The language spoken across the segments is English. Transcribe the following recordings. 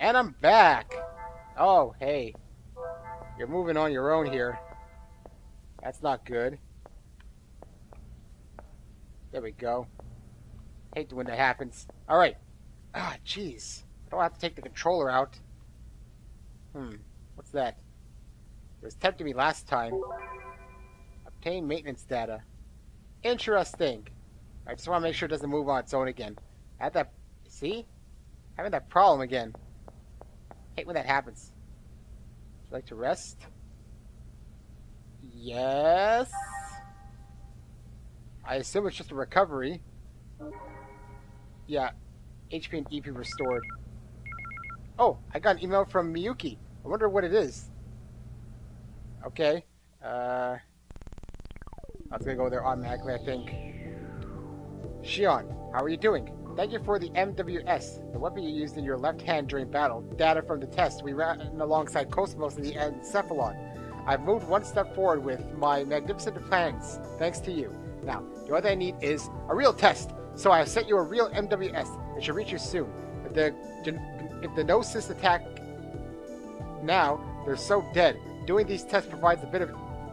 And I'm back! Oh, hey. You're moving on your own here. That's not good. There we go. Hate when that happens. Alright. Ah, jeez. I don't have to take the controller out. What's that? It was tempting me last time. Obtain maintenance data. Interesting. I just want to make sure it doesn't move on its own again. I had that... See? Having that problem again. Hate when that happens. Would you like to rest? Yes. I assume it's just a recovery. Yeah. HP and EP restored. Oh, I got an email from Miyuki. I wonder what it is. Okay. I was gonna go there automatically, I think. Shion, how are you doing? Thank you for the MWS, the weapon you used in your left hand during battle. Data from the test we ran alongside KOS-MOS and the Encephalon. I've moved one step forward with my magnificent plans, thanks to you. Now, the other thing I need is a real test, so I have sent you a real MWS. It should reach you soon. If the Gnosis attack now, they're so dead. Doing these tests provides a bit of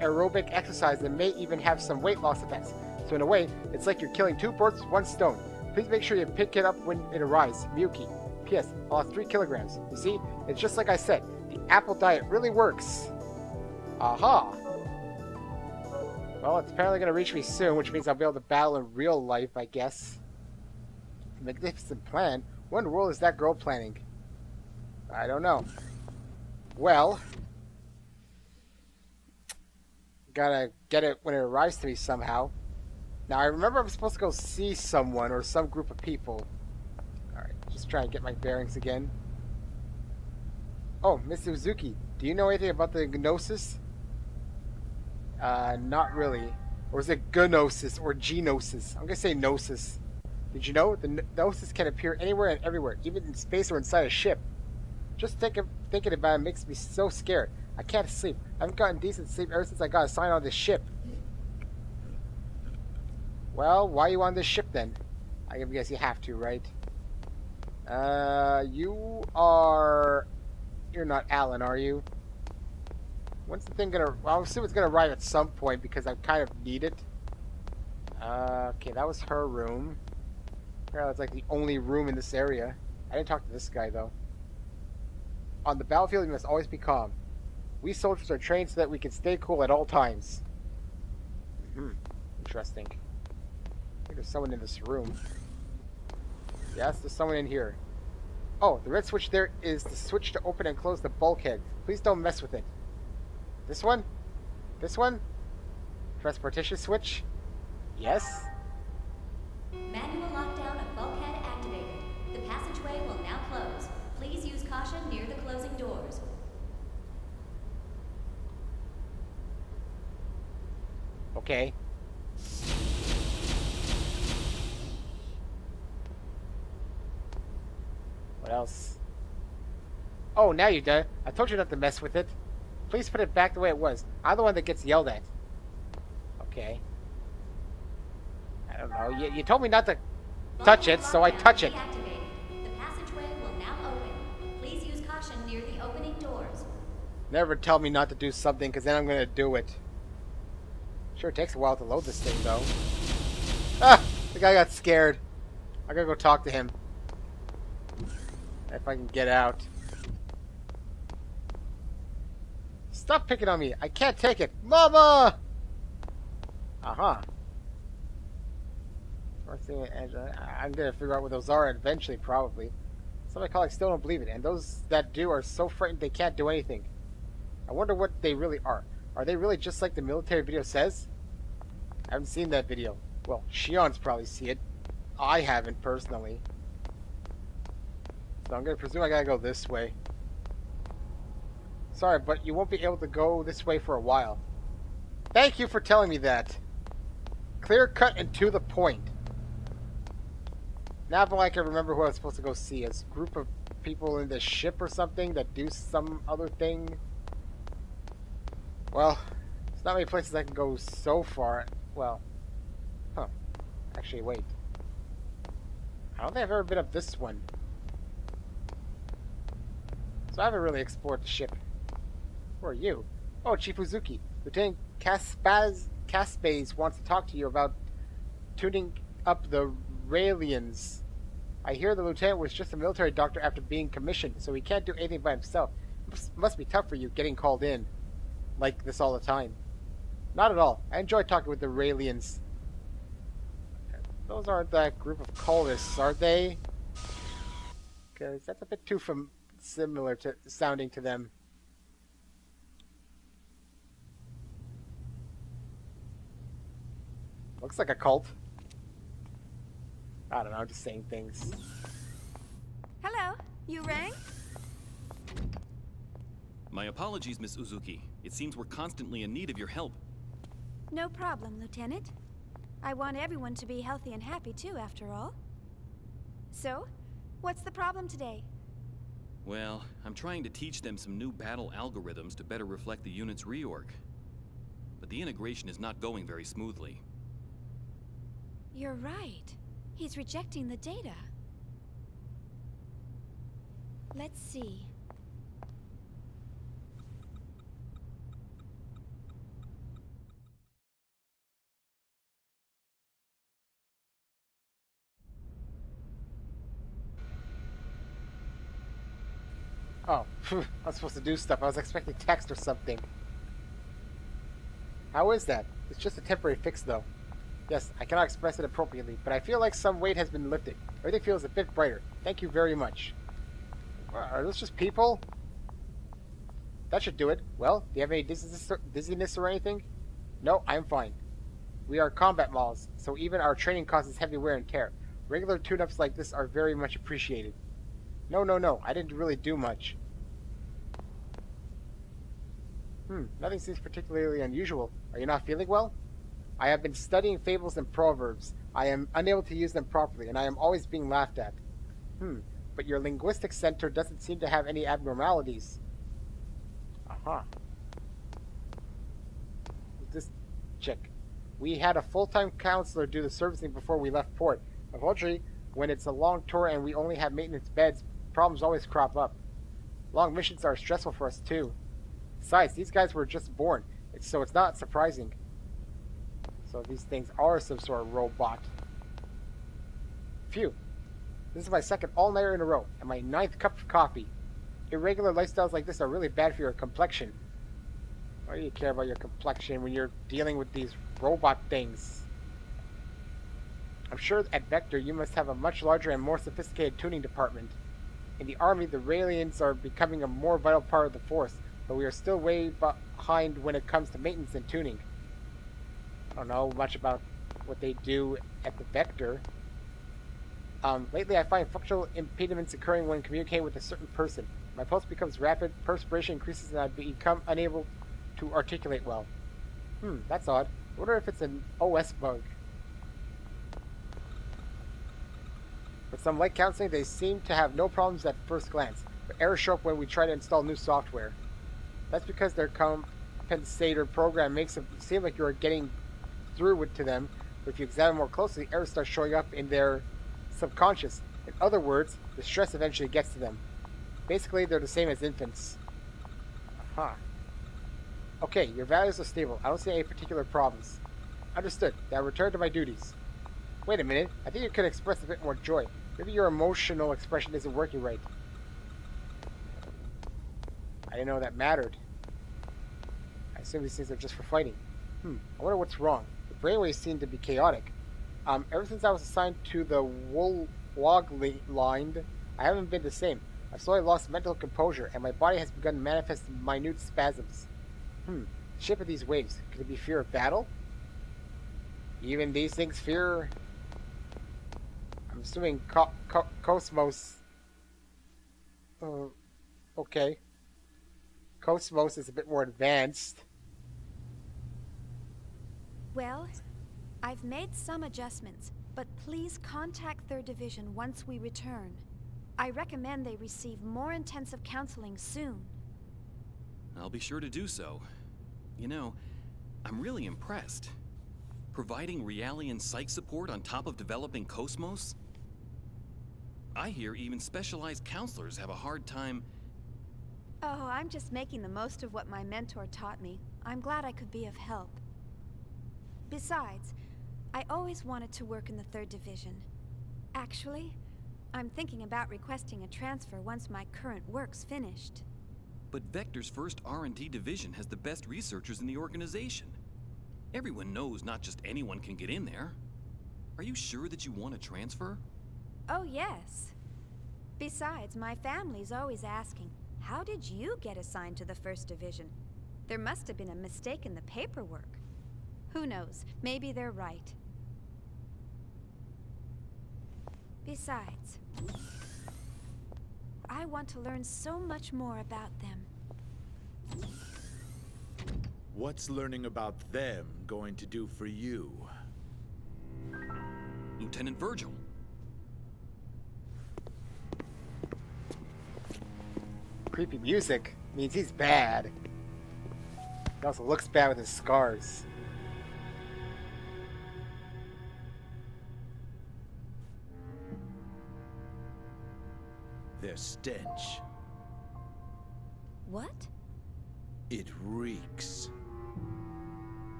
aerobic exercise and may even have some weight loss effects. So in a way, it's like you're killing two birds with one stone. Please make sure you pick it up when it arrives. Miyuki. P.S. I lost 3 kilograms. You see, it's just like I said. The apple diet really works. Aha. Well, it's apparently going to reach me soon, which means I'll be able to battle in real life, I guess. Magnificent plan? What in the world is that girl planning? I don't know. Well, gotta get it when it arrives to me somehow. Now, I remember I'm supposed to go see someone or some group of people. Alright, just try and get my bearings again. Oh, Miss Uzuki, do you know anything about the Gnosis? Not really. Or is it Gnosis or Genosis? I'm gonna say Gnosis. Did you know? The Gnosis can appear anywhere and everywhere, even in space or inside a ship. Just thinking about it makes me so scared. I can't sleep. I haven't gotten decent sleep ever since I got assigned on this ship. Well, why are you on this ship then? I guess you have to, right? You are... You're not Alan, are you? When's the thing gonna... Well, I assume it's gonna arrive at some point because I kind of need it. Okay, that was her room. Apparently it's like the only room in this area. I didn't talk to this guy, though. On the battlefield, you must always be calm. We soldiers are trained so that we can stay cool at all times. Interesting. I think there's someone in this room. Yes, there's someone in here. Oh, the red switch there is the switch to open and close the bulkhead. Please don't mess with it. This one? This one? Transportation switch? Yes? Manual lockdown of bulkhead activated. The passageway will now close. Please use caution near the closing doors. Okay. What else? Oh, now you're done. I told you not to mess with it. Please put it back the way it was. I'm the one that gets yelled at. Okay. I don't know. You told me not to touch it, so I touch it. The passageway will now open. Please use caution near the opening doors. Never tell me not to do something, because then I'm going to do it. Sure takes a while to load this thing, though. Ah! The guy got scared. I gotta go talk to him. If I can get out. Stop picking on me. I can't take it. Mama! Uh-huh. First thing, I'm gonna figure out what those are eventually, probably. Some of my colleagues still don't believe it, and those that do are so frightened they can't do anything. I wonder what they really are. Are they really just like the military video says? I haven't seen that video. Well, Shion's probably seen it. I haven't, personally. So I'm going to presume I gotta go this way. Sorry, but you won't be able to go this way for a while. Thank you for telling me that. Clear cut and to the point. Now if I can remember who I was supposed to go see. A group of people in the ship or something that do some other thing. Well, there's not many places I can go so far. Well, huh. Actually, wait. I don't think I've ever been up this one. So I haven't really explored the ship. Who are you? Oh, Chief Uzuki. Lieutenant Caspase wants to talk to you about tuning up the Realians. I hear the lieutenant was just a military doctor after being commissioned, so he can't do anything by himself. Must be tough for you getting called in like this all the time. Not at all. I enjoy talking with the Realians. Those aren't that group of cultists, are they? Because that's a bit too similar to sounding to them. Looks like a cult. I don't know, I'm just saying things. Hello, you rang? My apologies, Miss Uzuki. It seems we're constantly in need of your help. No problem, Lieutenant. I want everyone to be healthy and happy too, after all. So, what's the problem today? Well, I'm trying to teach them some new battle algorithms to better reflect the unit's reorg. But the integration is not going very smoothly. You're right. He's rejecting the data. Let's see. Oh, phew, I was supposed to do stuff. I was expecting text or something. How is that? It's just a temporary fix, though. Yes, I cannot express it appropriately, but I feel like some weight has been lifted. Everything feels a bit brighter. Thank you very much. Are those just people? That should do it. Well, do you have any dizziness or anything? No, I'm fine. We are combat models, so even our training causes heavy wear and tear. Regular tune-ups like this are very much appreciated. No, I didn't really do much. Nothing seems particularly unusual. Are you not feeling well? I have been studying fables and proverbs. I am unable to use them properly, and I am always being laughed at. But your linguistic center doesn't seem to have any abnormalities. Aha. This chick. We had a full-time counselor do the servicing before we left port. Unfortunately, when it's a long tour and we only have maintenance beds, problems always crop up. Long missions are stressful for us, too. Besides, these guys were just born, so it's not surprising. So these things are some sort of robot. Phew. This is my second all-nighter in a row, and my 9th cup of coffee. Irregular lifestyles like this are really bad for your complexion. Why do you care about your complexion when you're dealing with these robot things? I'm sure at Vector you must have a much larger and more sophisticated tuning department. In the Army, the Realians are becoming a more vital part of the force, but we are still way behind when it comes to maintenance and tuning. I don't know much about what they do at the Vector. Lately I find functional impediments occurring when communicating with a certain person. My pulse becomes rapid, perspiration increases, and I become unable to articulate well. That's odd. I wonder if it's an OS bug. With some light counseling, they seem to have no problems at first glance, but errors show up when we try to install new software. That's because their compensator program makes it seem like you're getting through to them, but if you examine more closely, errors start showing up in their subconscious. In other words, the stress eventually gets to them. Basically, they're the same as infants. Aha. Okay, your values are stable. I don't see any particular problems. Understood. Then I return to my duties. Wait a minute. I think you could express a bit more joy. Maybe your emotional expression isn't working right. I didn't know that mattered. I assume these things are just for fighting. I wonder what's wrong. The brainwaves seem to be chaotic. Ever since I was assigned to the Wog line, I haven't been the same. I've slowly lost mental composure, and my body has begun to manifest minute spasms. The shape of these waves. Could it be fear of battle? Even these things fear... I'm assuming KOS-MOS... okay. KOS-MOS is a bit more advanced. Well, I've made some adjustments, but please contact 3rd Division once we return. I recommend they receive more intensive counseling soon. I'll be sure to do so. You know, I'm really impressed. Providing Realian psych support on top of developing KOS-MOS? I hear even specialized counselors have a hard time... Oh, I'm just making the most of what my mentor taught me. I'm glad I could be of help. Besides, I always wanted to work in the 3rd Division. Actually, I'm thinking about requesting a transfer once my current work's finished. But Vector's first R&D division has the best researchers in the organization. Everyone knows not just anyone can get in there. Are you sure that you want to transfer? Oh, yes. Besides, my family's always asking, how did you get assigned to the 1st Division? There must have been a mistake in the paperwork. Who knows? Maybe they're right. Besides, I want to learn so much more about them. What's learning about them going to do for you? Lieutenant Virgil. Creepy music means he's bad. He also looks bad with his scars. Their stench. What? It reeks.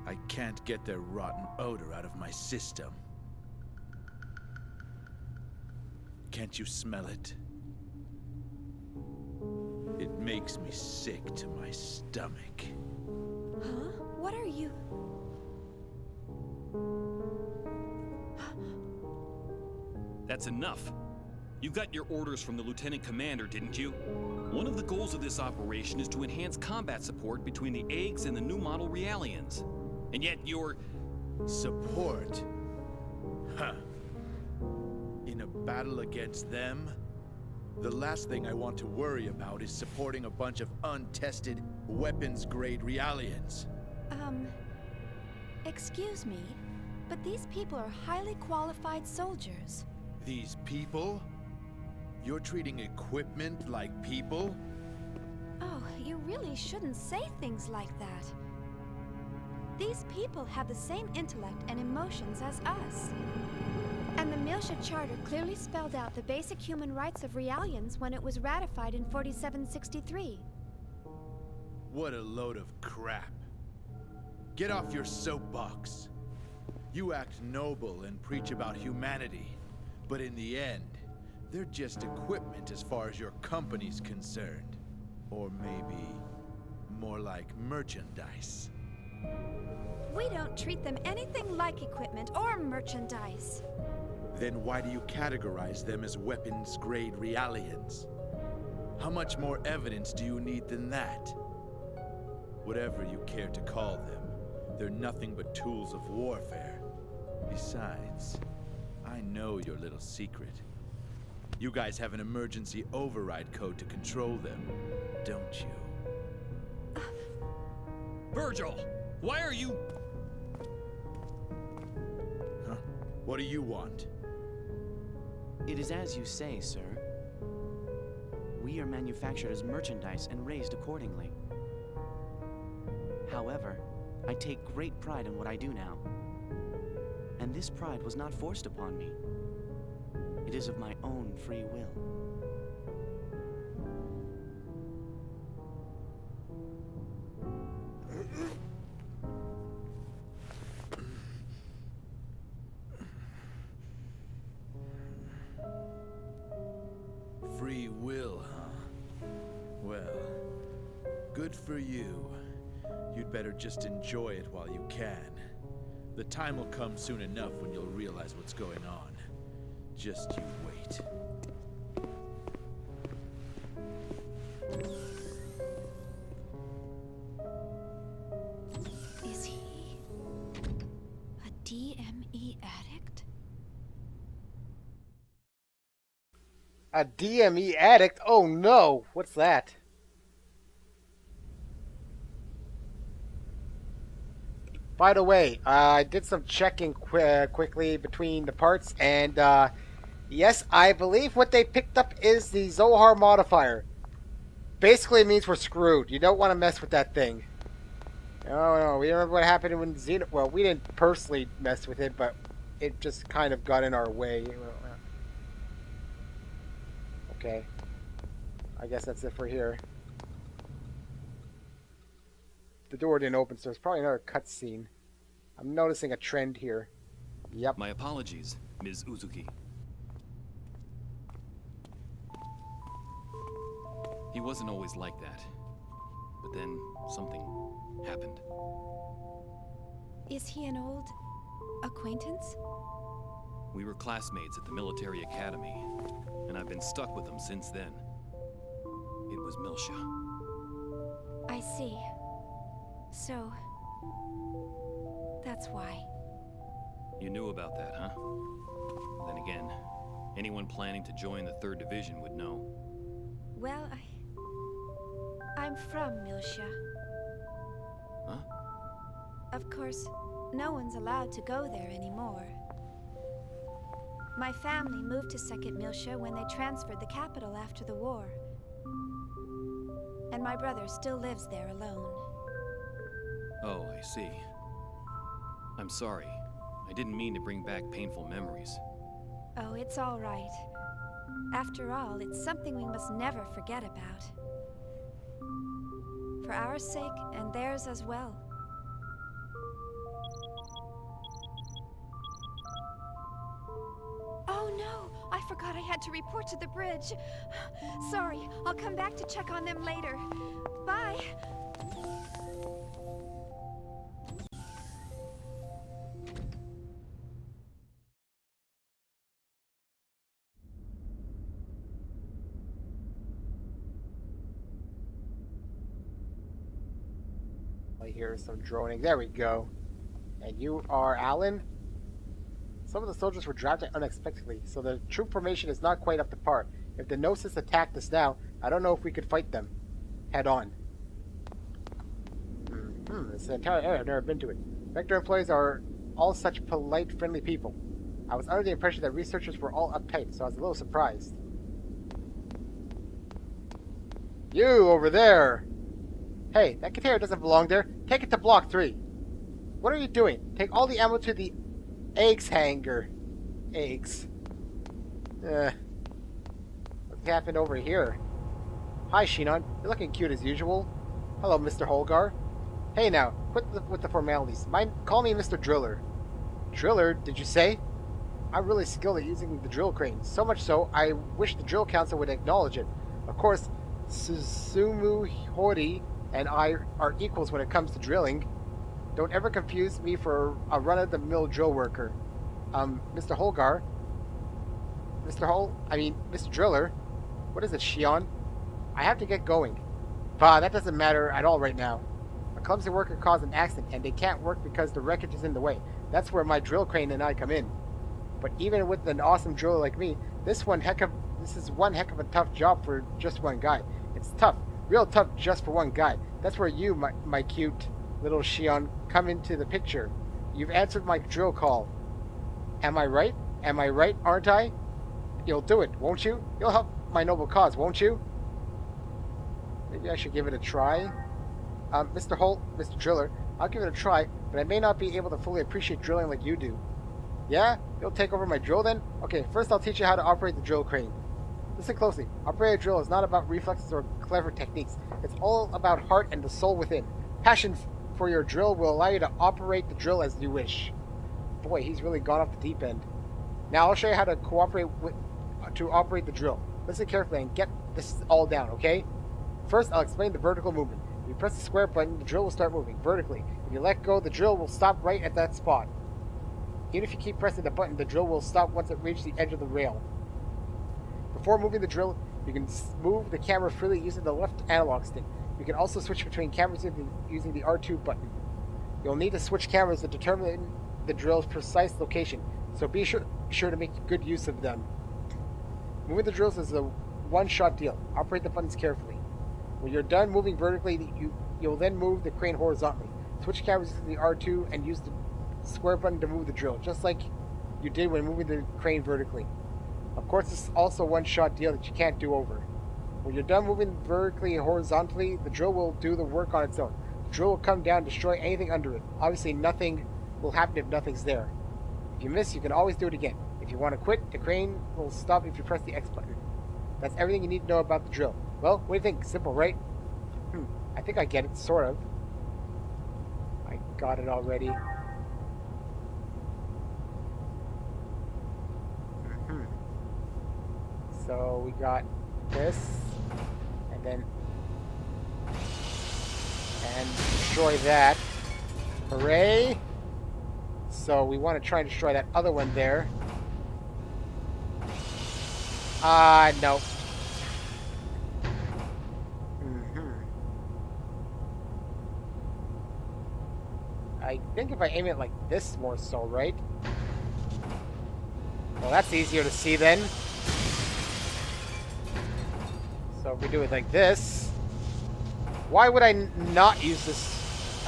I can't get their rotten odor out of my system. Can't you smell it? It makes me sick to my stomach. Huh? What are you... That's enough. You got your orders from the Lieutenant Commander, didn't you? One of the goals of this operation is to enhance combat support between the eggs and the new model Realians. And yet you're... Support? Huh. In a battle against them? The last thing I want to worry about is supporting a bunch of untested, weapons-grade Realians. Excuse me, but these people are highly qualified soldiers. These people? You're treating equipment like people? Oh, you really shouldn't say things like that. These people have the same intellect and emotions as us. And the Miltia Charter clearly spelled out the basic human rights of Realians when it was ratified in 4763. What a load of crap. Get off your soapbox. You act noble and preach about humanity, but in the end, they're just equipment as far as your company's concerned. Or maybe more like merchandise. We don't treat them anything like equipment or merchandise. Then why do you categorize them as weapons-grade Realians? How much more evidence do you need than that? Whatever you care to call them, they're nothing but tools of warfare. Besides, I know your little secret. You guys have an emergency override code to control them, don't you? Virgil! Why are you... Huh? What do you want? It is as you say, sir. We are manufactured as merchandise and raised accordingly. However, I take great pride in what I do now. And this pride was not forced upon me. It is of my own free will. Free will, huh? Well, good for you. You'd better just enjoy it while you can. The time will come soon enough when you'll realize what's going on. Just you wait. Is he a DME addict? A DME addict? Oh no! What's that? By the way, I did some checking quickly between the parts, and yes, I believe what they picked up is the Zohar modifier. Basically, it means we're screwed. You don't want to mess with that thing. No, we remember what happened when well, we didn't personally mess with it, but it just kind of got in our way. Okay. I guess that's it for here. the door didn't open, so it's probably another cutscene. I'm noticing a trend here. Yep. My apologies, Ms. Uzuki. He wasn't always like that. But then something happened. Is he an old acquaintance? We were classmates at the military academy, and I've been stuck with him since then. It was Milsha. I see. So, that's why. You knew about that, huh? Then again, anyone planning to join the 3rd Division would know. Well, I'm from Milsha. Huh? Of course, no one's allowed to go there anymore. My family moved to 2nd Milsha when they transferred the capital after the war. And my brother still lives there alone. Oh, I see. I'm sorry. I didn't mean to bring back painful memories. Oh, it's all right. After all, it's something we must never forget about. For our sake and theirs as well. Oh no! I forgot I had to report to the bridge. Sorry, I'll come back to check on them later. Bye! I hear some droning. There we go. And you are Alan? Some of the soldiers were drafted unexpectedly, so the troop formation is not quite up to par. If the Gnosis attacked us now, I don't know if we could fight them head on. This is an entire area. I've never been to it. Vector employees are all such polite, friendly people. I was under the impression that researchers were all uptight, so I was a little surprised. You over there! Hey, that container doesn't belong there. Take it to Block 3. What are you doing? Take all the ammo to the eggs hangar. Eggs. What's happened over here? Hi, Shinon. You're looking cute as usual. Hello, Mr. Holgar. Hey now, quit with the formalities. Call me Mr. Driller. Driller, did you say? I'm really skilled at using the drill crane. So much so, I wish the Drill Council would acknowledge it. Of course, Suzumu Hori and I are equals when it comes to drilling. Don't ever confuse me for a run-of-the-mill drill worker. Mr. Holgar? Mr. Driller? What is it, Shion? I have to get going. Bah, that doesn't matter at all right now. A clumsy worker caused an accident, and they can't work because the wreckage is in the way. That's where my drill crane and I come in. But even with an awesome driller like me, this is one heck of a tough job for just one guy. It's tough, real tough just for one guy. That's where you, my cute little Shion, come into the picture. You've answered my drill call. Am I right? Am I right, aren't I? You'll do it, won't you? You'll help my noble cause, won't you? Maybe I should give it a try. Mr. Driller, I'll give it a try, but I may not be able to fully appreciate drilling like you do. Yeah? You'll take over my drill then? Okay, first I'll teach you how to operate the drill crane. Listen closely. Operating a drill is not about reflexes or clever techniques. It's all about heart and the soul within. Passion for your drill will allow you to operate the drill as you wish. Boy, he's really gone off the deep end. Now I'll show you how to to operate the drill. Listen carefully and get this all down, okay? First, I'll explain the vertical movement. If you press the square button, the drill will start moving vertically. If you let go, the drill will stop right at that spot. Even if you keep pressing the button, the drill will stop once it reaches the edge of the rail. Before moving the drill, you can move the camera freely using the left analog stick. You can also switch between cameras using the R2 button. You'll need to switch cameras to determine the drill's precise location, so be sure to make good use of them. Moving the drills is a one-shot deal. Operate the buttons carefully. When you're done moving vertically, you'll then move the crane horizontally. Switch cameras using the R2 and use the square button to move the drill, just like you did when moving the crane vertically. Of course, this is also a one-shot deal that you can't do over. When you're done moving vertically and horizontally, the drill will do the work on its own. The drill will come down and destroy anything under it. Obviously, nothing will happen if nothing's there. If you miss, you can always do it again. If you want to quit, the crane will stop if you press the X button. That's everything you need to know about the drill. Well, what do you think? Simple, right? I think I get it, sort of. got it already. So we got this, and then destroy that. Hooray! So we want to try and destroy that other one there. No. I think if I aim it like this more so, right? Well, that's easier to see then. So if we do it like this, why would I not use this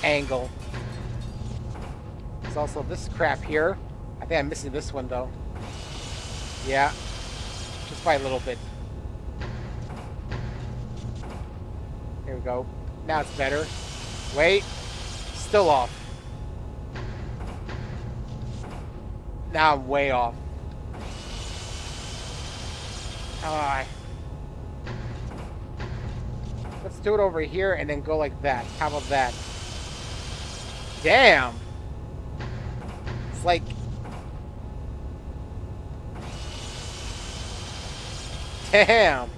angle? There's also this crap here. I think I'm missing this one though. Yeah, just by a little bit. Here we go. Now it's better. Wait, still off. Now I'm way off. Alright. Let's do it over here and then go like that. How about that? Damn! It's like... Damn!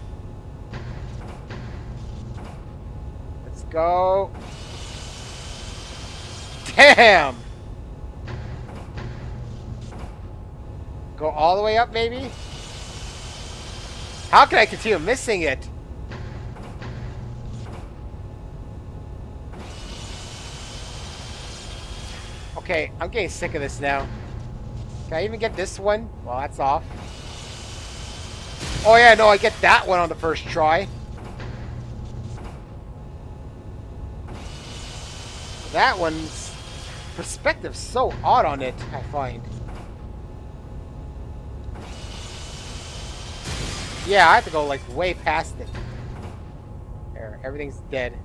Let's go. Damn! Go all the way up, maybe? How can I continue missing it? Okay, I'm getting sick of this now. Can I even get this one? Well, that's off. Oh yeah, no, I get that one on the first try. That one's perspective's so odd on it, I find. Yeah, I have to go like way past it. There, everything's dead.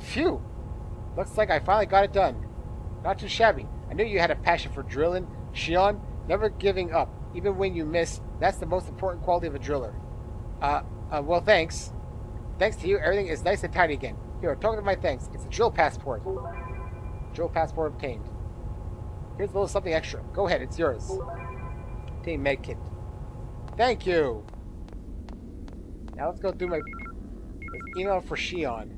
Phew! Looks like I finally got it done. Not too shabby. I knew you had a passion for drilling, Shion. Never giving up, even when you miss. That's the most important quality of a driller. Well, thanks. Thanks to you, everything is nice and tidy again. Here, talking to my thanks. It's a drill passport. Drill passport obtained. Here's a little something extra. Go ahead, it's yours. Obtain medkit. Thank you. Now let's go do my email for Shion.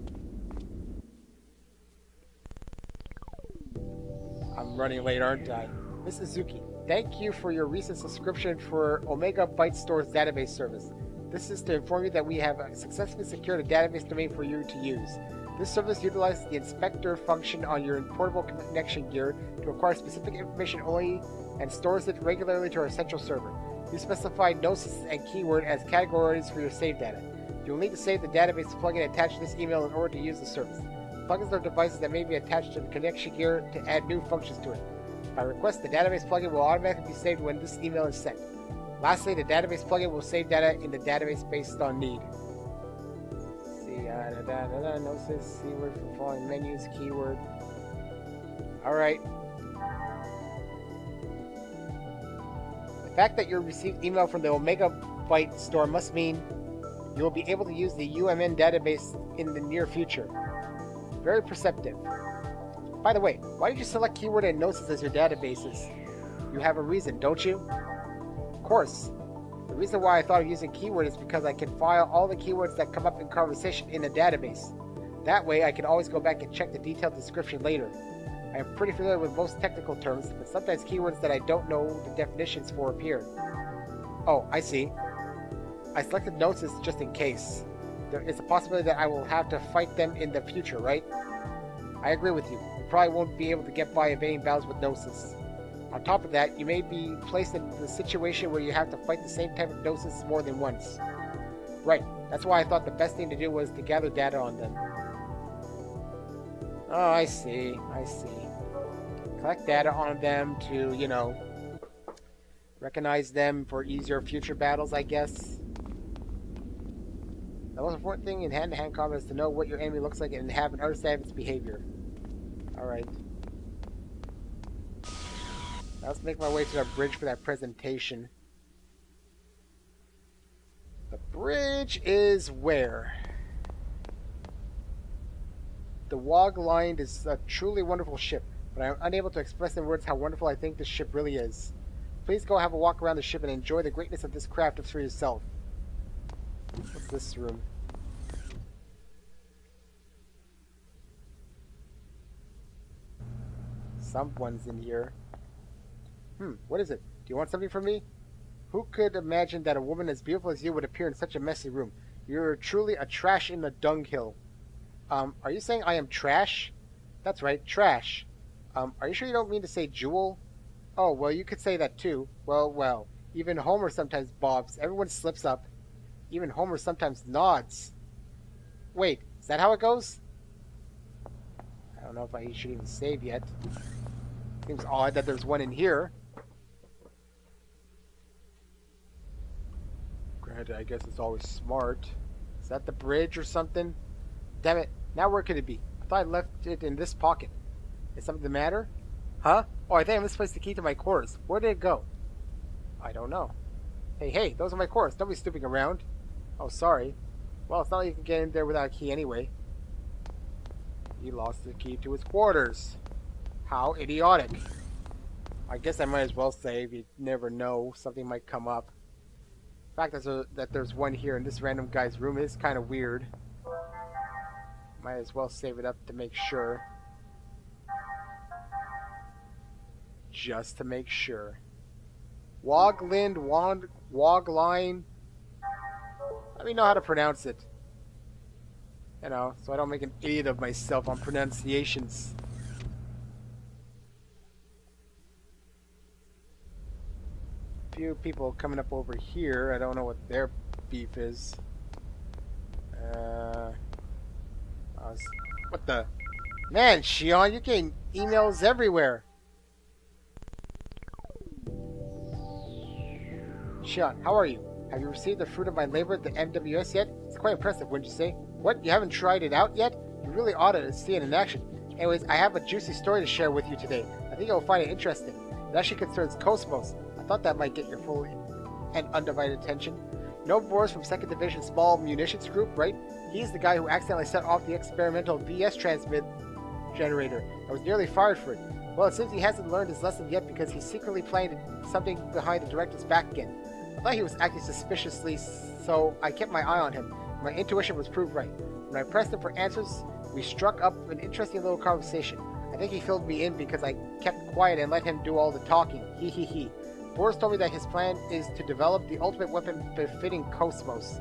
I'm running late, aren't I? Miss Suzuki, thank you for your recent subscription for Omega Byte Store's database service. This is to inform you that we have successfully secured a database domain for you to use. This service utilizes the inspector function on your portable connection gear to acquire specific information only and stores it regularly to our central server. You specify gnosis and keyword as categories for your save data. You will need to save the database plugin attached to this email in order to use the service. Plugins are devices that may be attached to the connection gear to add new functions to it. By request, the database plugin will automatically be saved when this email is sent. Lastly, the database plugin will save data in the database based on need. Gnosis, keyword from following menus, keyword. Alright. The fact that you received email from the Omega Byte store must mean you will be able to use the UMN database in the near future. Very perceptive. By the way, why did you select keyword and gnosis as your databases? You have a reason, don't you? Of course. The reason why I thought of using keyword is because I can file all the keywords that come up in conversation in a database. That way I can always go back and check the detailed description later. I am pretty familiar with most technical terms, but sometimes keywords that I don't know the definitions for appear. Oh, I see. I selected gnosis just in case. There is a possibility that I will have to fight them in the future, right? I agree with you. You probably won't be able to get by evading battles with gnosis. On top of that, you may be placed in the situation where you have to fight the same type of gnosis more than once. Right. That's why I thought the best thing to do was to gather data on them. Oh, I see. I see. Collect data on them to, you know, recognize them for easier future battles, I guess. The most important thing in hand-to-hand combat is to know what your enemy looks like and have an understanding of its behavior. Alright. Now let's make my way to the bridge for that presentation. The bridge is where? The Wog Line is a truly wonderful ship, but I am unable to express in words how wonderful I think this ship really is. Please go have a walk around the ship and enjoy the greatness of this craft for yourself. What's this room? Someone's in here. What is it? Do you want something from me? Who could imagine that a woman as beautiful as you would appear in such a messy room? You're truly a trash in the dunghill. Are you saying I am trash? That's right, trash. Are you sure you don't mean to say jewel? Oh, well, you could say that too. Well. Even Homer sometimes bobs. Everyone slips up. Even Homer sometimes nods. Wait, is that how it goes? I don't know if I should even save yet. Seems odd that there's one in here. Granted, I guess it's always smart. Is that the bridge or something? Damn it. Now where could it be? I thought I left it in this pocket. Is something the matter? Huh? Oh, I think I misplaced the key to my quarters. Where did it go? I don't know. Hey, those are my quarters. Don't be snooping around. Oh, sorry. Well, it's not like you can get in there without a key anyway. He lost the key to his quarters. How idiotic. I guess I might as well save. You never know. Something might come up. The fact that there's one here in this random guy's room is kind of weird. Might as well save it up to make sure. Just to make sure. Wogline. Let me know how to pronounce it. You know, so I don't make an idiot of myself on pronunciations. Few people coming up over here. I don't know what their beef is. What the? Man, Shion, you're getting emails everywhere. Shion, how are you? Have you received the fruit of my labor at the MWS yet? It's quite impressive, wouldn't you say? What? You haven't tried it out yet? You really ought to see it in action. Anyways, I have a juicy story to share with you today. I think you'll find it interesting. It actually concerns KO-S-MOS. I thought that might get your full and undivided attention. You know Boris from 2nd Division Small Munitions Group, right? He's the guy who accidentally set off the experimental VS transmit generator. I was nearly fired for it. Well, it seems he hasn't learned his lesson yet because he's secretly planning something behind the director's back again. I thought he was acting suspiciously, so I kept my eye on him. My intuition was proved right. When I pressed him for answers, we struck up an interesting little conversation. I think he filled me in because I kept quiet and let him do all the talking. He. Boris told me that his plan is to develop the ultimate weapon befitting KO-S-MOS.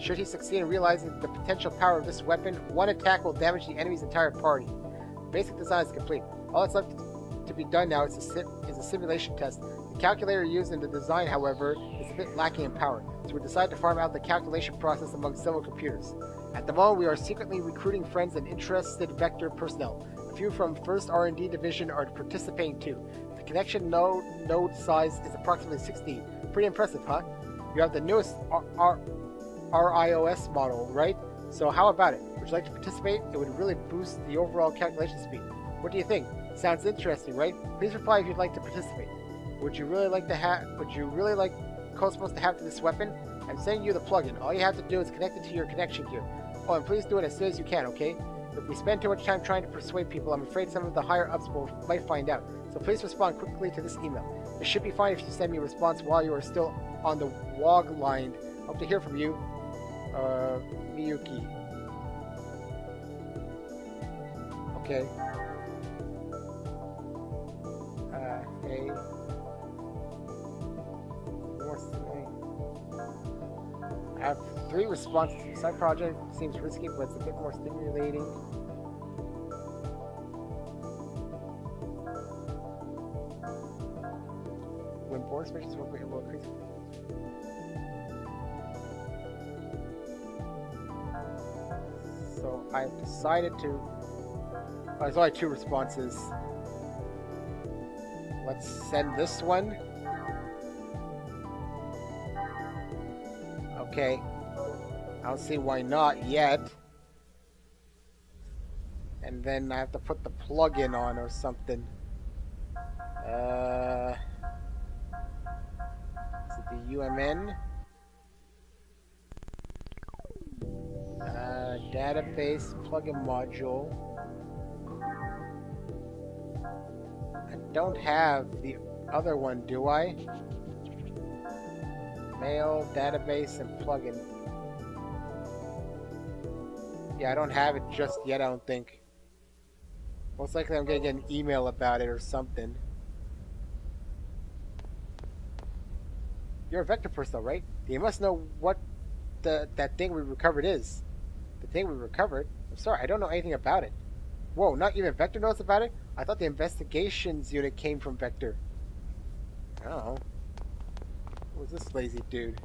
Should he succeed in realizing the potential power of this weapon, one attack will damage the enemy's entire party. The basic design is complete. All that's left to be done now is a simulation test. The calculator used in the design, however, is a bit lacking in power, so we decided to farm out the calculation process among several computers. At the moment, we are secretly recruiting friends and interested Vector personnel. A few from 1st R&D Division are participating too. The connection node size is approximately 16. Pretty impressive, huh? You have the newest RIOS model, right? So how about it? Would you like to participate? It would really boost the overall calculation speed. What do you think? Sounds interesting, right? Please reply if you'd like to participate. Would you really like KO-S-MOS to have this weapon? I'm sending you the plugin. All you have to do is connect it to your connection gear. Oh, and please do it as soon as you can, okay? If we spend too much time trying to persuade people, I'm afraid some of the higher ups might find out. So please respond quickly to this email. It should be fine if you send me a response while you are still on the WOG line. Hope to hear from you. Miyuki. Okay. Hey. I have 3 responses. Side project seems risky, but it's a bit more stimulating. When Boris missions work, it will increase. So I've decided to. There's only 2 responses. Let's send this one. Okay. I don't see why not yet. And then I have to put the plug-in on or something. Is it the UMN? Database plugin module. don't have the other one, do I? Mail, database, and plugin. Yeah, I don't have it just yet, I don't think. Most likely I'm gonna get an email about it or something. You're a Vector person, though, right? You must know what that thing we recovered is. The thing we recovered? I'm sorry, I don't know anything about it. Whoa, not even Vector knows about it? I thought the investigations unit came from Vector. I don't know. Who was this lazy dude?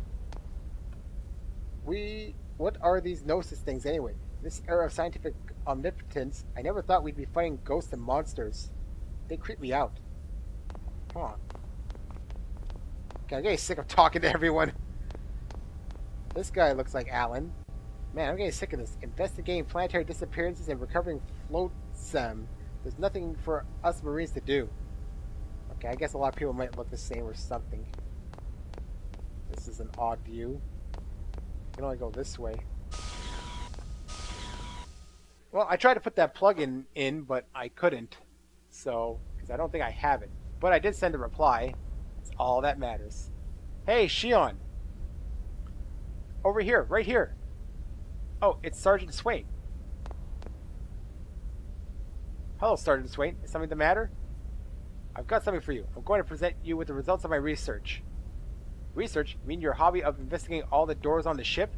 What are these Gnosis things anyway? In this era of scientific omnipotence, I never thought we'd be fighting ghosts and monsters. They creep me out. Huh. Okay, I'm getting sick of talking to everyone. This guy looks like Alan. Man, I'm getting sick of this. Investigating planetary disappearances and recovering flotsam. There's nothing for us Marines to do. Okay, I guess a lot of people might look the same or something. This is an odd view. You can only go this way. Well, I tried to put that plugin in, but I couldn't. So, because I don't think I have it. But I did send a reply. That's all that matters. Hey, Shion! Over here, right here. Oh, it's Sergeant Swain. Hello, Sergeant Swain. Is something the matter? I've got something for you. I'm going to present you with the results of my research. Research? You mean your hobby of investigating all the doors on the ship?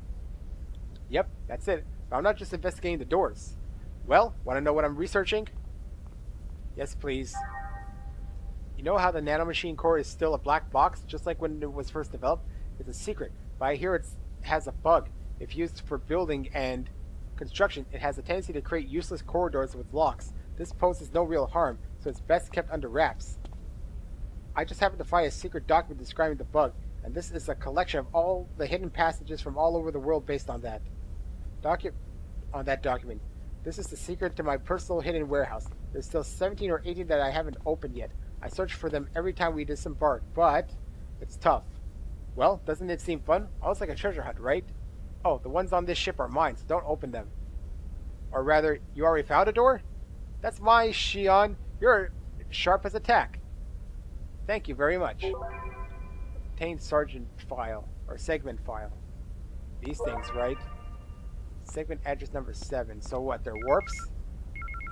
Yep, that's it. But I'm not just investigating the doors. Well, want to know what I'm researching? Yes, please. You know how the nanomachine core is still a black box, just like when it was first developed? It's a secret, but I hear it has a bug. If used for building and construction, it has a tendency to create useless corridors with locks. This poses no real harm, so it's best kept under wraps. I just happened to find a secret document describing the bug, and this is a collection of all the hidden passages from all over the world based on that. Document. This is the secret to my personal hidden warehouse. There's still 17 or 18 that I haven't opened yet. I search for them every time we disembark, but it's tough. Well, doesn't it seem fun? Almost like a treasure hunt, right? Oh, the ones on this ship are mine, so don't open them. Or rather, you already found a door? That's mine, Shion. You're sharp as a tack. Thank you very much. Obtain Sergeant file, or segment file. These things, right? Segment address number 7. So what, they're warps?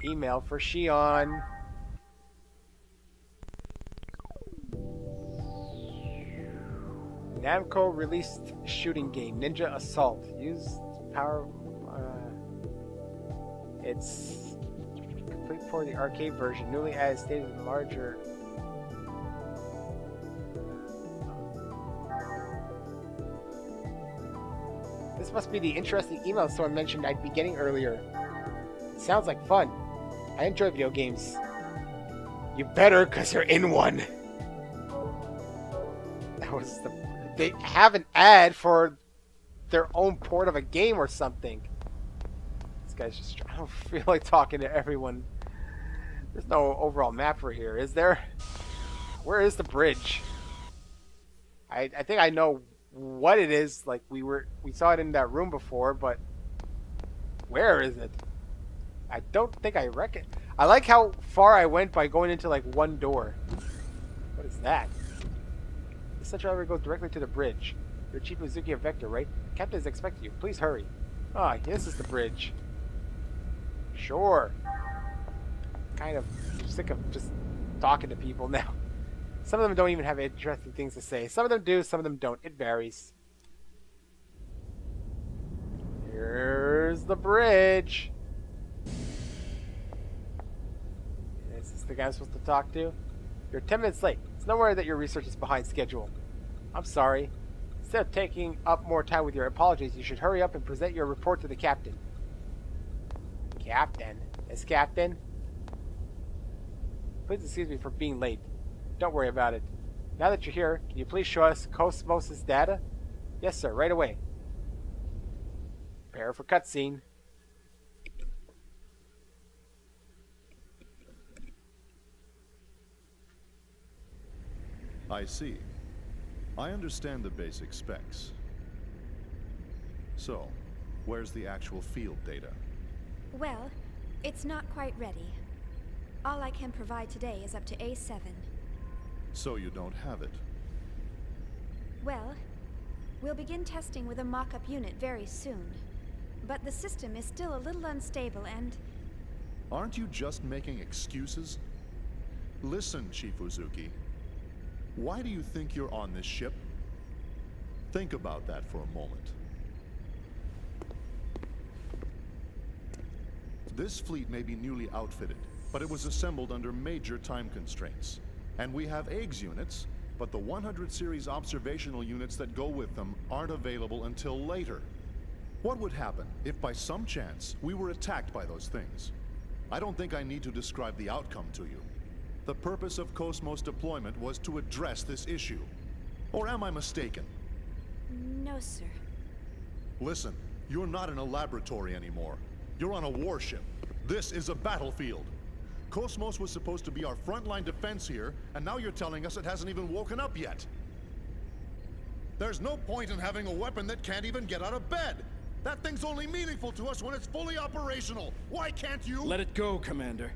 Email for Shion. Namco released shooting game, Ninja Assault. Use power... it's complete for the arcade version. Newly added stages and larger... This must be the interesting email someone mentioned I'd be getting earlier. It sounds like fun. I enjoy video games. You better, because you're in one. That was the... They have an ad for their own port of a game or something. This guy's just... I don't feel like talking to everyone. There's no overall map for here, is there? Where is the bridge? I think I know what it is. Like we saw it in that room before, but where is it? I don't think I reckon. I like how far I went by going into like one door. What is that? The central elevator goes directly to the bridge. You're Chief Mizuki of Vector, right? The captain is expecting you. Please hurry. Ah, this is the bridge. Sure. Kind of sick of just talking to people now. Some of them don't even have interesting things to say. Some of them do, some of them don't. It varies. Here's the bridge. Is this the guy I'm supposed to talk to? You're 10 minutes late. It's nowhere that your research is behind schedule. I'm sorry. Instead of taking up more time with your apologies, you should hurry up and present your report to the captain. Captain? Yes, Captain? Please excuse me for being late. Don't worry about it. Now that you're here, can you please show us KOS-MOS data? Yes, sir, right away. Prepare for cutscene. I see. I understand the basic specs. So, where's the actual field data? Well, it's not quite ready. All I can provide today is up to A7. So you don't have it. Well, we'll begin testing with a mock-up unit very soon. But the system is still a little unstable and... Aren't you just making excuses? Listen, Chief Uzuki. Why do you think you're on this ship? Think about that for a moment. This fleet may be newly outfitted, but it was assembled under major time constraints. And we have eggs units, but the 100 series observational units that go with them aren't available until later. What would happen if by some chance we were attacked by those things? I don't think I need to describe the outcome to you. The purpose of KOS-MOS deployment was to address this issue. Or am I mistaken? No, sir. Listen, you're not in a laboratory anymore. You're on a warship. This is a battlefield. KOS-MOS was supposed to be our frontline defense here, and now you're telling us it hasn't even woken up yet. There's no point in having a weapon that can't even get out of bed. That thing's only meaningful to us when it's fully operational. Why can't you? Let it go, Commander.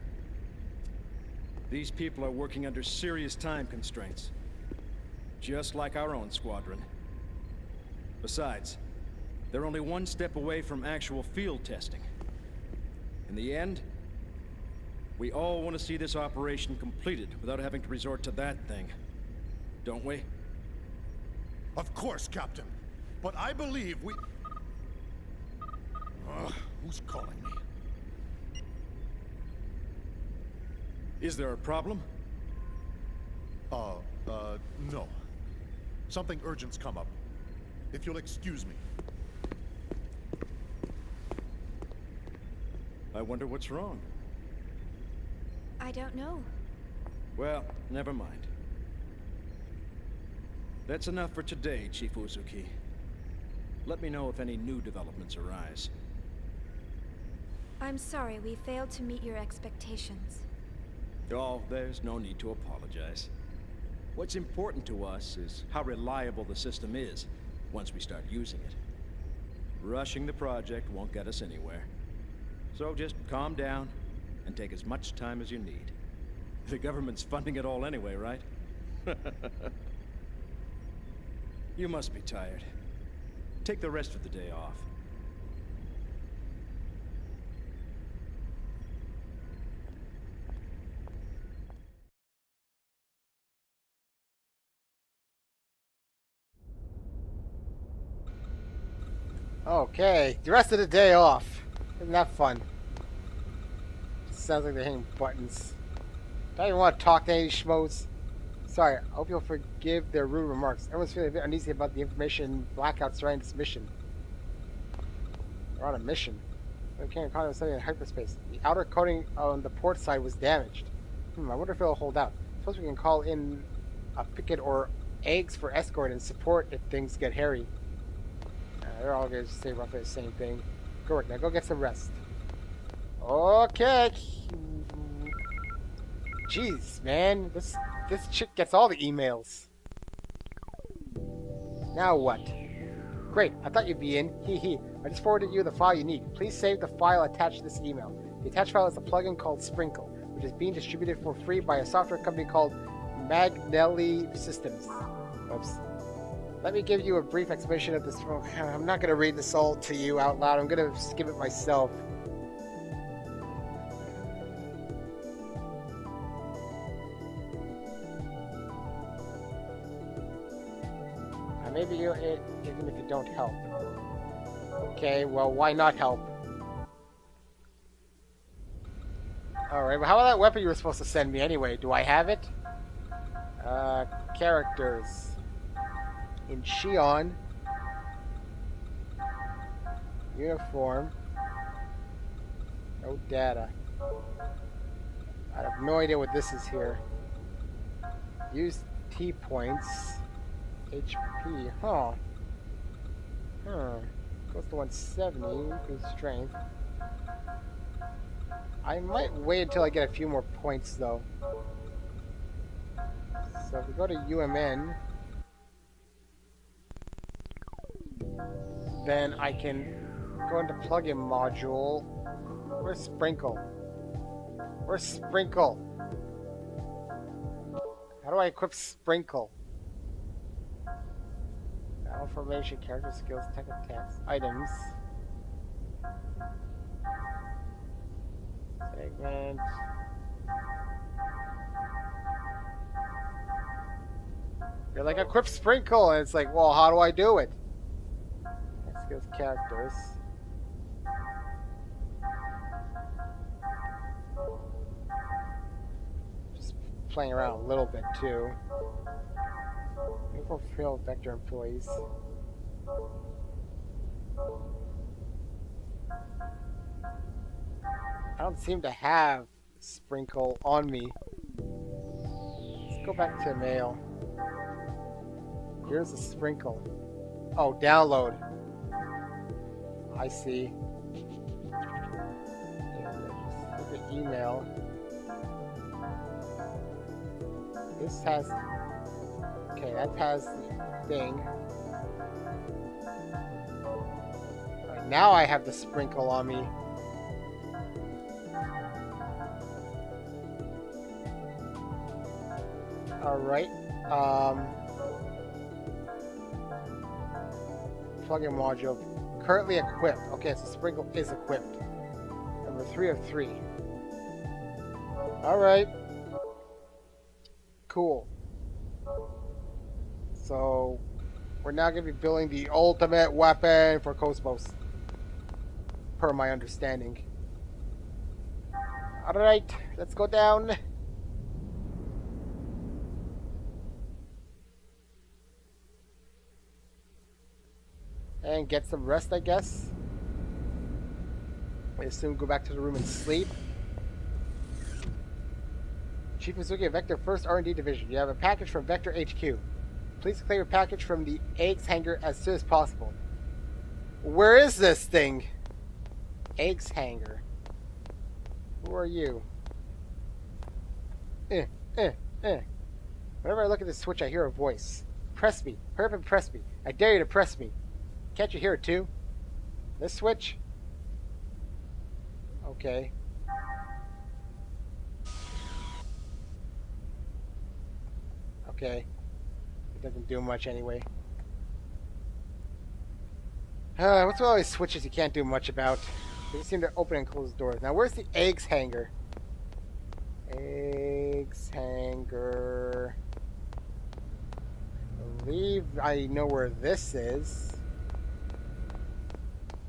These people are working under serious time constraints. Just like our own squadron. Besides, they're only one step away from actual field testing. In the end, we all want to see this operation completed without having to resort to that thing. Don't we? Of course, Captain. But I believe we... who's calling me? Is there a problem? No. Something urgent's come up. If you'll excuse me. I wonder what's wrong. I don't know. Well, never mind. That's enough for today, Chief Uzuki. Let me know if any new developments arise. I'm sorry we failed to meet your expectations. Oh, there's no need to apologize. What's important to us is how reliable the system is once we start using it. Rushing the project won't get us anywhere. So just calm down and take as much time as you need. The government's funding it all anyway, right? You must be tired. Take the rest of the day off. Okay, the rest of the day off. Isn't that fun? Sounds like they're hitting buttons. Don't even want to talk to any schmoes. Sorry, I hope you'll forgive their rude remarks. Everyone's feeling a bit uneasy about the information blackout surrounding this mission. We're on a mission. We can't call it in hyperspace. The outer coating on the port side was damaged. I wonder if it'll hold out. Suppose we can call in a picket or eggs for escort and support if things get hairy. They're all going to say roughly the same thing. Go work now. Go get some rest. Okay. Jeez, man. This chick gets all the emails. Now what? Great. I thought you'd be in. Hee. I just forwarded you the file you need. Please save the file attached to this email. The attached file is a plugin called Sprinkle, which is being distributed for free by a software company called Magnelli Systems. Oops. Let me give you a brief explanation of this. I'm not going to read this all to you out loud. I'm going to skim it myself. Maybe even if you don't help. Okay, well, why not help? Alright, well, how about that weapon you were supposed to send me anyway? Do I have it? Characters. In Shion. Uniform. No data. I have no idea what this is here. Use T points. HP, goes to 170, increase strength. I might wait until I get a few more points though. So if we go to UMN, then I can go into plugin module. Where's Sprinkle? Where's Sprinkle? How do I equip Sprinkle? Battle formation, character skills, tech attacks, items. Segment. You're like, equip Sprinkle, and it's like, well, how do I do it? Tech skills, characters. Just playing around a little bit too. Uniform field vector employees. I don't seem to have Sprinkle on me. Let's go back to mail. Here's a Sprinkle. Oh, download. I see. Look at email. This has... Okay, that has the thing. Right, now I have the Sprinkle on me. Alright. Plug-in module. Currently equipped. Okay, so Sprinkle is equipped. Number 3 of 3. Alright. Cool. So, we're now going to be building the ultimate weapon for KOS-MOS. Per my understanding. Alright, let's go down. And get some rest, I guess. I assume go back to the room and sleep. Chief Mizuki, Vector 1st R&D Division. You have a package from Vector HQ. Please clear your package from the eggs hangar as soon as possible. Where is this thing? Eggs hangar. Who are you? Whenever I look at this switch, I hear a voice. Press me. Hurry up and press me. I dare you to press me. Can't you hear it too? This switch? Okay. Okay. It doesn't do much anyway. What's with all these switches you can't do much about? They seem to open and close doors. Now, where's the eggs hangar? Eggs hangar. I believe I know where this is.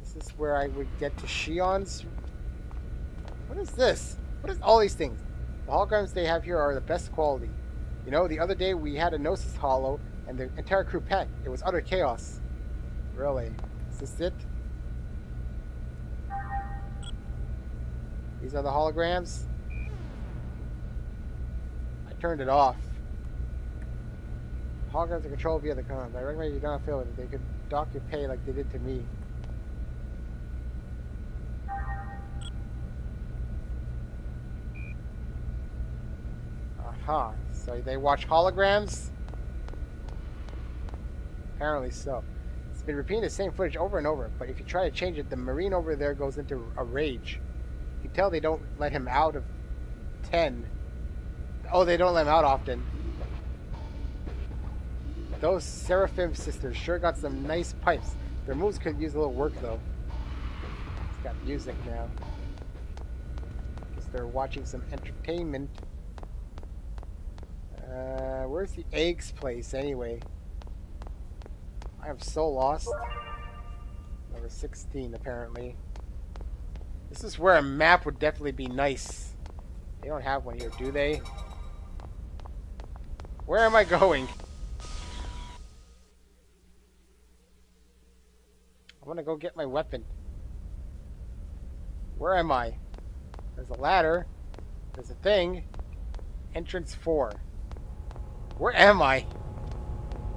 This is where I would get to Shion's. What is this? What is all these things? The holograms they have here are the best quality. You know, the other day we had a Gnosis holo and the entire crew pet. It was utter chaos. Really? Is this it? These are the holograms? I turned it off. Holograms are controlled via the comms. I recommend you don't feel it. They could dock your pay like they did to me. Aha. So they watch holograms? Apparently so. It's been repeating the same footage over and over, but if you try to change it, the Marine over there goes into a rage. You can tell they don't let him out of 10. Oh, they don't let him out often. Those Seraphim sisters sure got some nice pipes. Their moves could use a little work, though. It's got music now. Guess they're watching some entertainment. Where's the eggs place, anyway? I am so lost. Number 16, apparently. This is where a map would definitely be nice. They don't have one here, do they? Where am I going? I want to go get my weapon. Where am I? There's a ladder. There's a thing. Entrance 4. Where am I?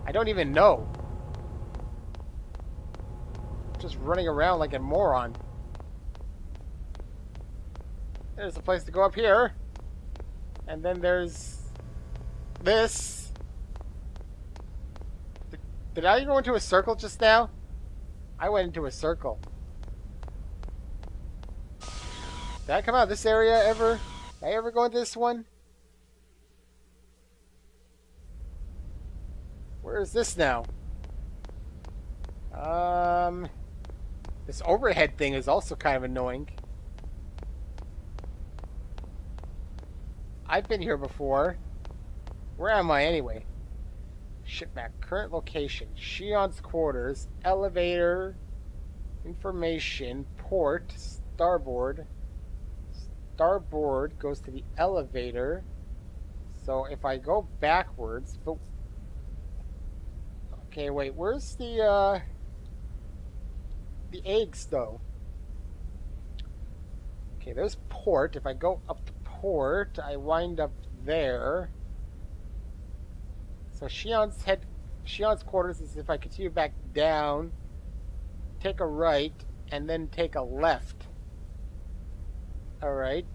I don't even know. I'm just running around like a moron. There's a place to go up here. And then there's this. Did I go into a circle just now? I went into a circle. Did I come out of this area ever? Did I ever go into this one? Where is this now? This overhead thing is also kind of annoying. I've been here before. Where am I anyway? Ship map. Current location. Shion's quarters. Elevator. Information. Port. Starboard. Starboard goes to the elevator. So if I go backwards... But... Okay, wait. Where's the eggs, though? Okay, there's port. If I go up to port, I wind up there. So Shion's quarters is if I continue back down, take a right, and then take a left. Alright.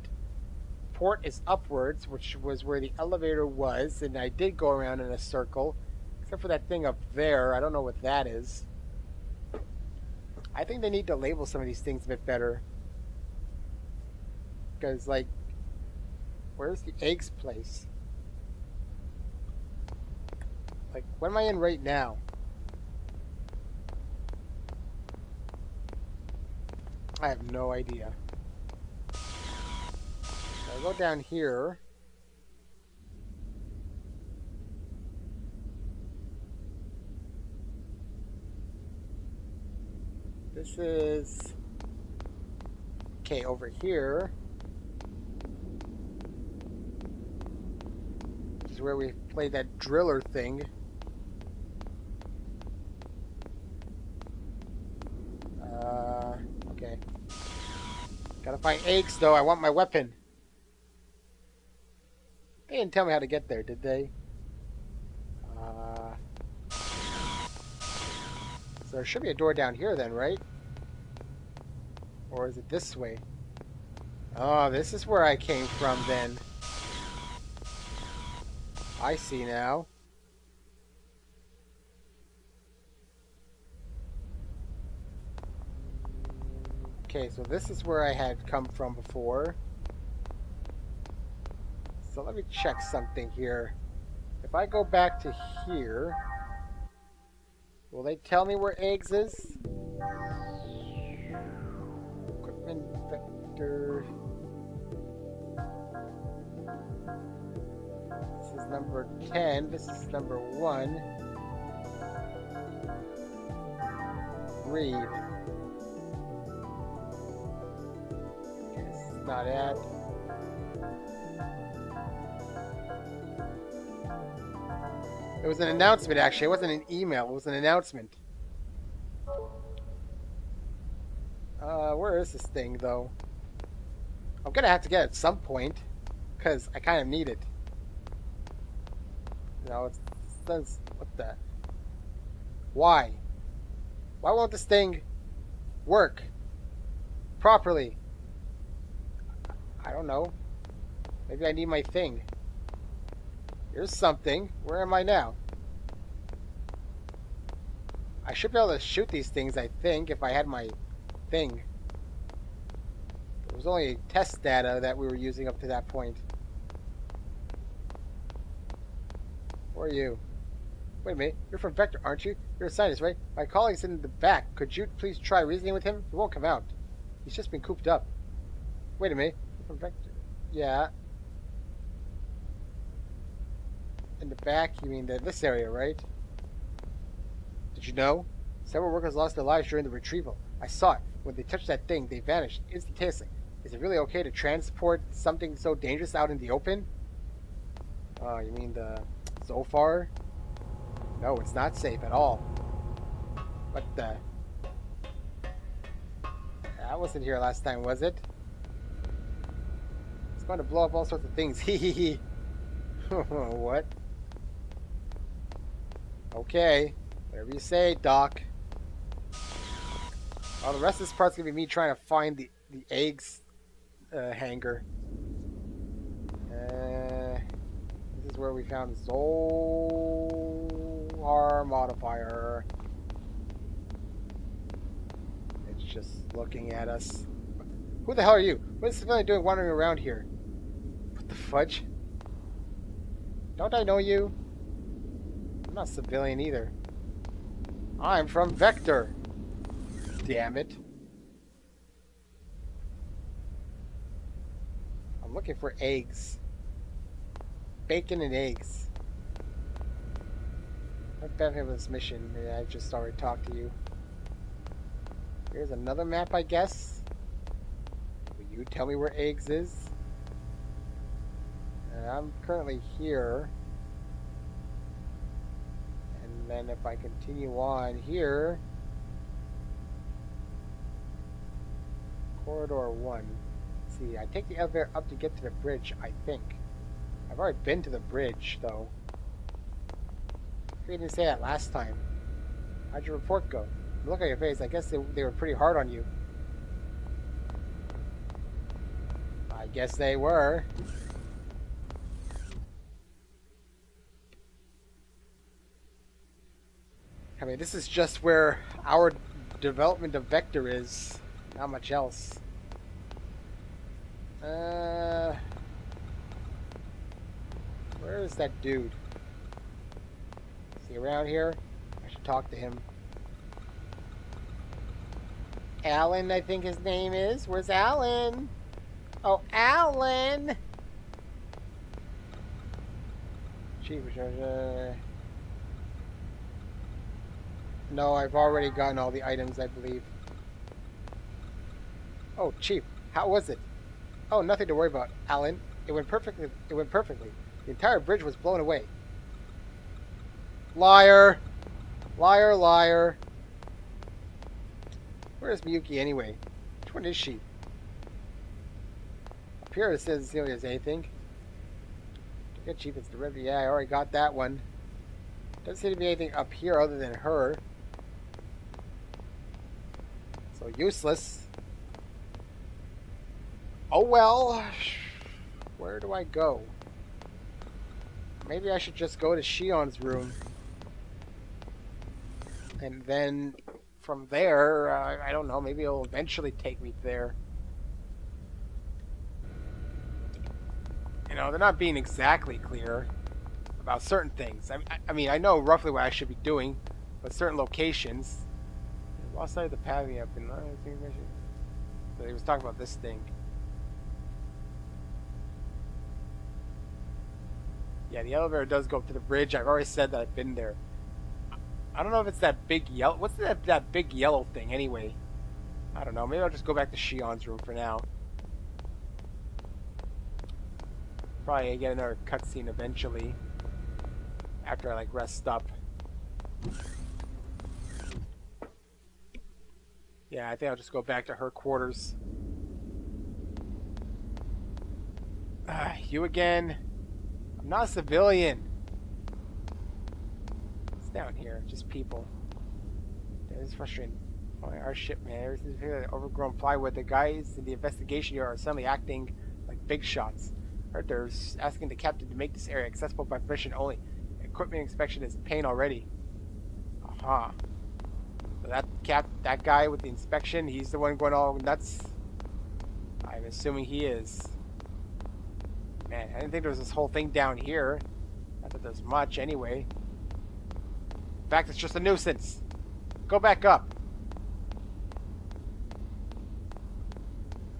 Port is upwards, which was where the elevator was, and I did go around in a circle. Except for that thing up there. I don't know what that is. I think they need to label some of these things a bit better. Because, like, where's the eggs place? Like, what am I in right now? I have no idea. So I go down here. This is... Okay, over here. This is where we played that driller thing. Okay. Gotta find eggs, though. I want my weapon. They didn't tell me how to get there, did they? So there should be a door down here then, right? Or is it this way? Oh, this is where I came from then. I see now. Okay, so this is where I had come from before. So let me check something here. If I go back to here, will they tell me where eggs is? Equipment vector. This is number 10. This is number 1. Read. Okay, this is not it. It was an announcement, actually. It wasn't an email. It was an announcement. Where is this thing, though? I'm gonna have to get it at some point, because I kind of need it. No, it says... What the... Why? Why won't this thing work properly? I don't know. Maybe I need my thing. Here's something. Where am I now? I should be able to shoot these things, I think, if I had my thing. It was only test data that we were using up to that point. Where are you? Wait a minute. You're from Vector, aren't you? You're a scientist, right? My colleague's in the back. Could you please try reasoning with him? He won't come out. He's just been cooped up. Wait a minute. You're from Vector. Yeah. In the back, you mean this area, right? Did you know? Several workers lost their lives during the retrieval. I saw it. When they touched that thing, they vanished instantaneously. Is it really okay to transport something so dangerous out in the open? Oh, you mean the Zofar? No, it's not safe at all. What the? That wasn't here last time, was it? It's going to blow up all sorts of things. Hee hee hee. What? Okay. Whatever you say, Doc. Oh, the rest of this part's going to be me trying to find the eggs hanger. This is where we found Zohar modifier. It's just looking at us. Who the hell are you? What is the civilian doing wandering around here? the fudge? Don't I know you? I'm not civilian either. I'm from Vector. Damn it. I'm looking for eggs. Bacon and eggs. What benefit of this mission? Yeah, I just already talked to you. Here's another map, I guess. Will you tell me where eggs is? I'm currently here. And then if I continue on here, corridor 1. Let's see, I take the elevator up to get to the bridge, I think. I've already been to the bridge, though. You didn't say that last time. How'd your report go? Look at your face. I guess they were pretty hard on you. I guess they were. I mean, this is just where our development of Vector is. Not much else. Where is that dude? Is he around here? I should talk to him. Alan, I think his name is. Where's Alan? Oh, Alan! Chief, no, I've already gotten all the items, I believe. Oh, Chief, how was it? Oh, nothing to worry about, Alan. It went perfectly. The entire bridge was blown away. Liar! Liar, liar. Where is Miyuki anyway? Which one is she? Up here it says there's anything. Good, Chief, it's the river. Yeah, I already got that one. Doesn't seem to be anything up here other than her. So useless. Oh well. Where do I go? Maybe I should just go to Shion's room. And then from there, I don't know, maybe it'll eventually take me there. You know, they're not being exactly clear about certain things. I mean, I know roughly what I should be doing, but certain locations. Lost sight of the path we have been. So he was talking about this thing. Yeah, the elevator does go up to the bridge. I've already said that I've been there. I don't know if it's that big yellow. What's that big yellow thing anyway? I don't know. Maybe I'll just go back to Shion's room for now. Probably get another cutscene eventually. After I like rest up. Yeah, I think I'll just go back to her quarters. You again? I'm not a civilian. It's down here, just people. It's frustrating. Our ship, man. Everything's like overgrown plywood. The guys in the investigation here are suddenly acting like big shots. Heard they're asking the captain to make this area accessible by permission only. Equipment inspection is a pain already. Aha. So that guy with the inspection, he's the one going all nuts. I'm assuming he is. Man, I didn't think there was this whole thing down here. Not that there's much anyway. In fact, it's just a nuisance. Go back up.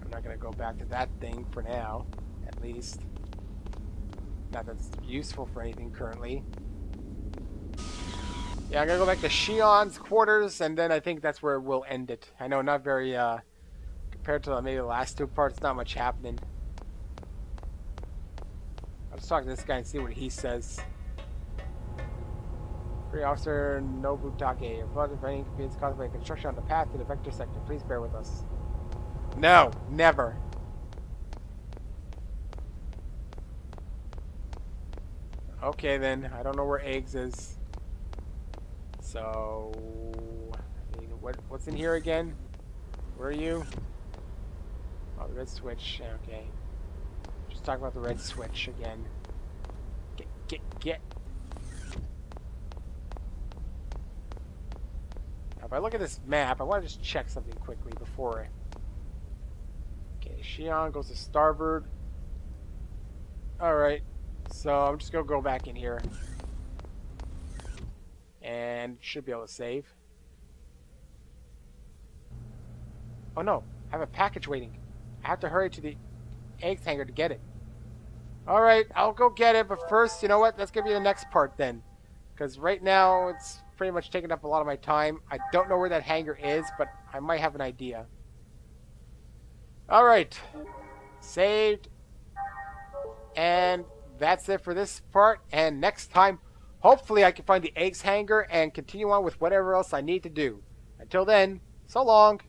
I'm not gonna go back to that thing for now, at least. Not that it's useful for anything currently. Yeah, I'm gonna go back to Shion's quarters, and then I think that's where we'll end it. I know, not very, compared to maybe the last two parts, not much happening. I'll just talk to this guy and see what he says. Officer Nobutake, apologize for any inconvenience caused by construction on the path to the Vector sector. Please bear with us. No, never. Okay then, I don't know where eggs is. So, I mean, what's in here again? Where are you? Oh, the red switch. Okay. Just talk about the red switch again. Get. If I look at this map, I want to just check something quickly before I... Okay, Shion goes to starboard. Alright. So I'm just going to go back in here. And should be able to save. Oh no, I have a package waiting. I have to hurry to the eggs hangar to get it. Alright, I'll go get it, but first, you know what? Let's give you the next part then. Because right now, it's pretty much taking up a lot of my time. I don't know where that hangar is, but I might have an idea. Alright. Saved. And that's it for this part. And next time, hopefully I can find the eggs hangar and continue on with whatever else I need to do. Until then, so long.